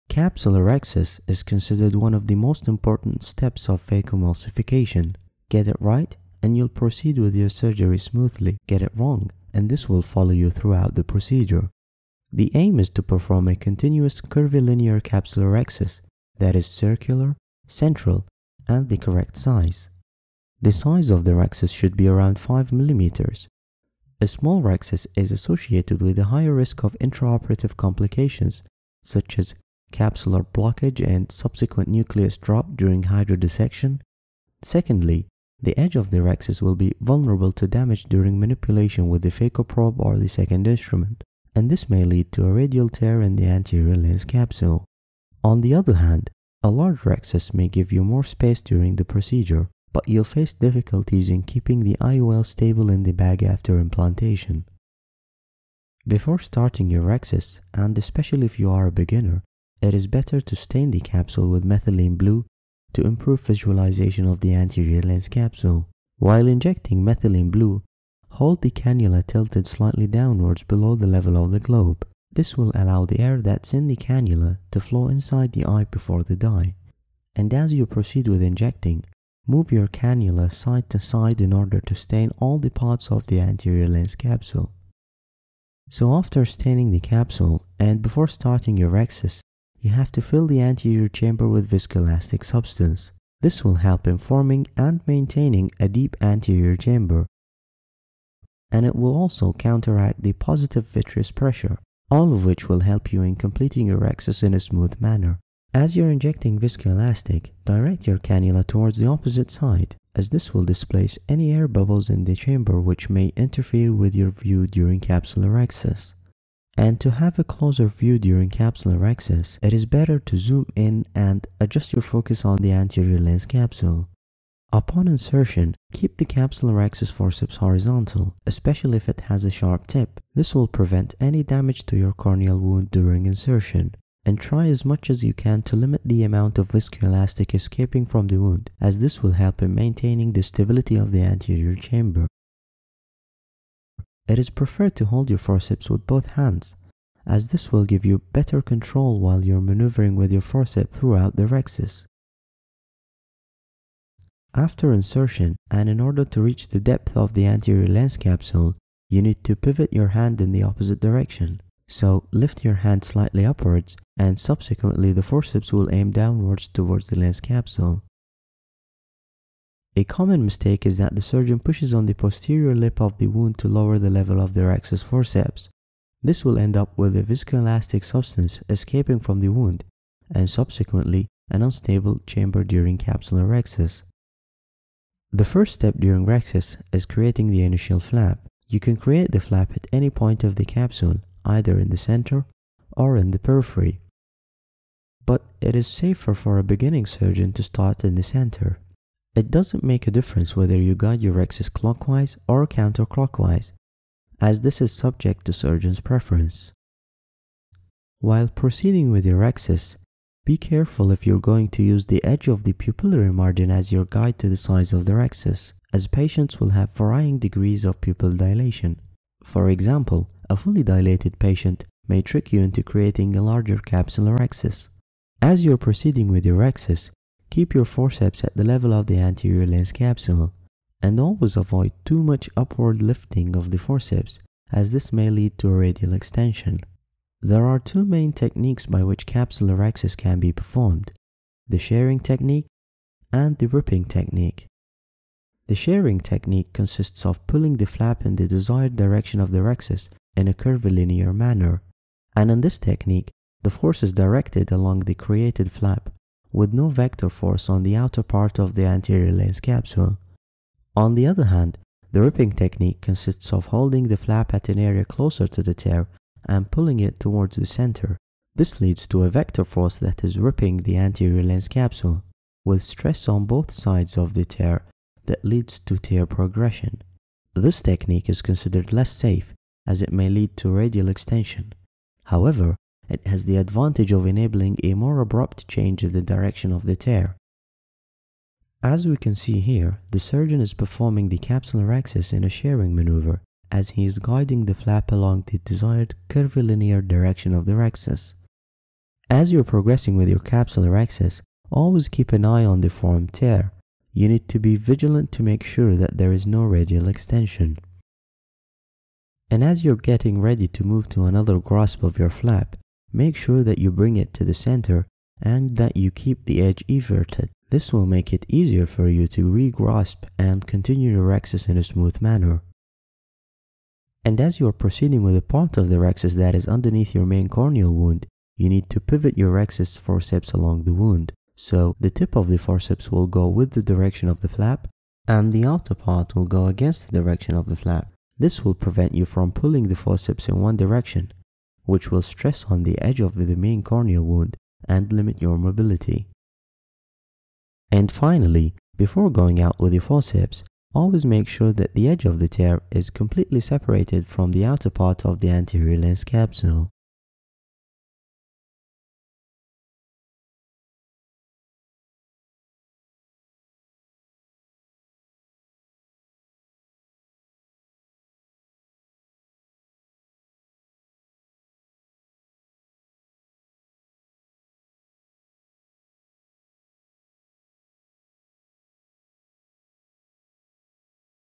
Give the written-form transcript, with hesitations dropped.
Capsulorhexis is considered one of the most important steps of phacoemulsification. Get it right, and you'll proceed with your surgery smoothly. Get it wrong, and this will follow you throughout the procedure. The aim is to perform a continuous curvilinear capsulorhexis that is circular, central, and the correct size. The size of the rhexis should be around 5 mm. A small rhexis is associated with a higher risk of intraoperative complications such as capsular blockage and subsequent nucleus drop during hydrodissection. Secondly, the edge of the rhexis will be vulnerable to damage during manipulation with the phacoprobe or the second instrument, and this may lead to a radial tear in the anterior lens capsule. On the other hand, a large rhexis may give you more space during the procedure, but you'll face difficulties in keeping the IOL stable in the bag after implantation. Before starting your rhexis, and especially if you are a beginner, it is better to stain the capsule with methylene blue to improve visualization of the anterior lens capsule. While injecting methylene blue, hold the cannula tilted slightly downwards below the level of the globe. This will allow the air that's in the cannula to flow inside the eye before the dye. And as you proceed with injecting, move your cannula side to side in order to stain all the parts of the anterior lens capsule. So after staining the capsule and before starting your rhexis, you have to fill the anterior chamber with viscoelastic substance. This will help in forming and maintaining a deep anterior chamber, and it will also counteract the positive vitreous pressure, all of which will help you in completing your rhexis in a smooth manner. As you're injecting viscoelastic, direct your cannula towards the opposite side, as this will displace any air bubbles in the chamber which may interfere with your view during capsulorhexis. And to have a closer view during capsulorhexis, it is better to zoom in and adjust your focus on the anterior lens capsule. Upon insertion, keep the capsulorhexis forceps horizontal, especially if it has a sharp tip. This will prevent any damage to your corneal wound during insertion. And try as much as you can to limit the amount of viscoelastic escaping from the wound, as this will help in maintaining the stability of the anterior chamber. It is preferred to hold your forceps with both hands, as this will give you better control while you're maneuvering with your forceps throughout the rhexis. After insertion, and in order to reach the depth of the anterior lens capsule, you need to pivot your hand in the opposite direction. So lift your hand slightly upwards, and subsequently the forceps will aim downwards towards the lens capsule. A common mistake is that the surgeon pushes on the posterior lip of the wound to lower the level of the rhexis forceps. This will end up with a viscoelastic substance escaping from the wound, and subsequently an unstable chamber during capsulorhexis. The first step during rhexis is creating the initial flap. You can create the flap at any point of the capsule, either in the center or in the periphery. But it is safer for a beginning surgeon to start in the center. It doesn't make a difference whether you guide your rhexis clockwise or counterclockwise, as this is subject to surgeon's preference. While proceeding with your rhexis, be careful if you're going to use the edge of the pupillary margin as your guide to the size of the rhexis, as patients will have varying degrees of pupil dilation. For example, a fully dilated patient may trick you into creating a larger capsulorhexis. As you're proceeding with your rhexis, keep your forceps at the level of the anterior lens capsule, and always avoid too much upward lifting of the forceps, as this may lead to a radial extension. There are two main techniques by which capsulorhexis can be performed: the shearing technique and the ripping technique. The shearing technique consists of pulling the flap in the desired direction of the rhexis in a curvilinear manner, and in this technique, the force is directed along the created flap, with no vector force on the outer part of the anterior lens capsule. On the other hand, the ripping technique consists of holding the flap at an area closer to the tear and pulling it towards the center. This leads to a vector force that is ripping the anterior lens capsule, with stress on both sides of the tear that leads to tear progression. This technique is considered less safe, as it may lead to radial extension. However, it has the advantage of enabling a more abrupt change in the direction of the tear. As we can see here, the surgeon is performing the capsular access in a shearing maneuver, as he is guiding the flap along the desired curvilinear direction of the rhexis. As you're progressing with your capsular access, always keep an eye on the formed tear. You need to be vigilant to make sure that there is no radial extension. And as you're getting ready to move to another grasp of your flap, make sure that you bring it to the center and that you keep the edge everted. This will make it easier for you to re-grasp and continue your rhexis in a smooth manner. And as you are proceeding with the part of the rhexis that is underneath your main corneal wound, you need to pivot your rhexis forceps along the wound. So the tip of the forceps will go with the direction of the flap, and the outer part will go against the direction of the flap. This will prevent you from pulling the forceps in one direction, which will stress on the edge of the main corneal wound and limit your mobility. And finally, before going out with your forceps, always make sure that the edge of the tear is completely separated from the outer part of the anterior lens capsule.